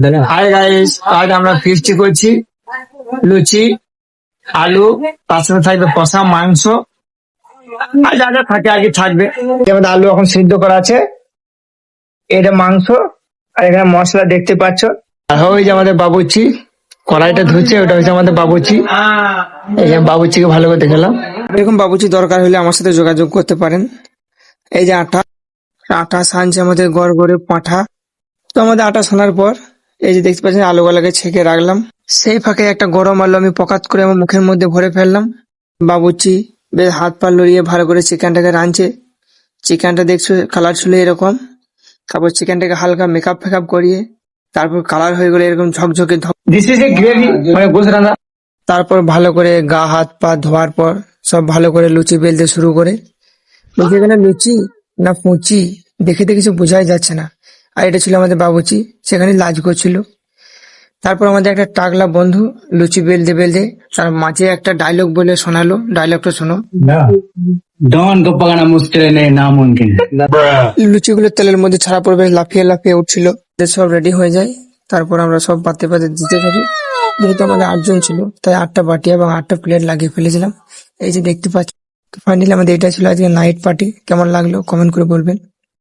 Hi guys, আজ আমরা ফিস্টি করছি। লুচি, আলু, তার সাথে থাকবে কষা মাংস, আর যা যা থাকে আর কি থাকবে। আমাদের আলু এখন সিদ্ধ করা আছে, এটা মাংস, আর এখানে মশলা দেখতে পাচ্ছ। আর ওই যে আমাদের বাবুচি কড়াইটা ধুচ্ছে, ওটা হচ্ছে আমাদের বাবুচি। এই যে বাবুচিকে ভালো করে দেখলাম। এরকম বাবুচি দরকার হলে আমার সাথে যোগাযোগ করতে পারেন। এই যে আটা আটা সানছে আমাদের গড় গড়ে পাঁঠা। তো আমাদের আটা সানার পর এই যে দেখতে পাচ্ছেন আলুগুলাকে ছেঁকে রাখলাম। সেই ফাঁকে একটা গরম আলু আমি পকাত করে আমার মুখের মধ্যে ভরে ফেললাম। বাবুর্চি বেশ হাত পা লড়িয়ে ভালো করে চিকেনটাকে রাঁধছে। চিকেনটা দেখছো কালার ছিল এরকম। তারপর চিকেনটাকে হালকা মেকআপ ফেকআপ করিয়ে তারপর কালার হয়ে গেলে এরকম ঝকঝকে দিস ইজ এ গ্রেভি, মানে গোশ রান্না। তারপর ভালো করে গা হাত পা ধোয়ার পর সব ভালো করে লুচি বেলতে শুরু করে। বলছি এখানে লুচি না ফুচি দেখে তো কিছু বোঝাই যাচ্ছে না। আর এটা ছিল আমাদের বাবুচি, সেখানে লাজ করছিল। তারপর আমাদের একটা টাকলা বন্ধু লুচি বেলতে বেলতে তার মাঝে একটা ডায়লগ বলে শোনালো। ডায়লগটা শোনো। डॉन को पकड़ना मुश्किल नहीं नामुमकिन है। লুচিগুলো তেলের মধ্যে ছাড়া পড়বে, লাফিয়ে লাফিয়ে উঠছিল। এদের সব রেডি হয়ে যায়, তারপর আমরা সব পাতে পাতে দিতে থাকি। যেহেতু আমাদের 8 জন ছিল, তাই 8টা বাটি এবং 8টা প্লেট লাগিয়ে ফেলেছিলাম। এই যে দেখতে পাচ্ছি। ফাইনালি আমাদের এটা ছিল আজকে নাইট পার্টি। কেমন লাগলো কমেন্ট করে বলবেন।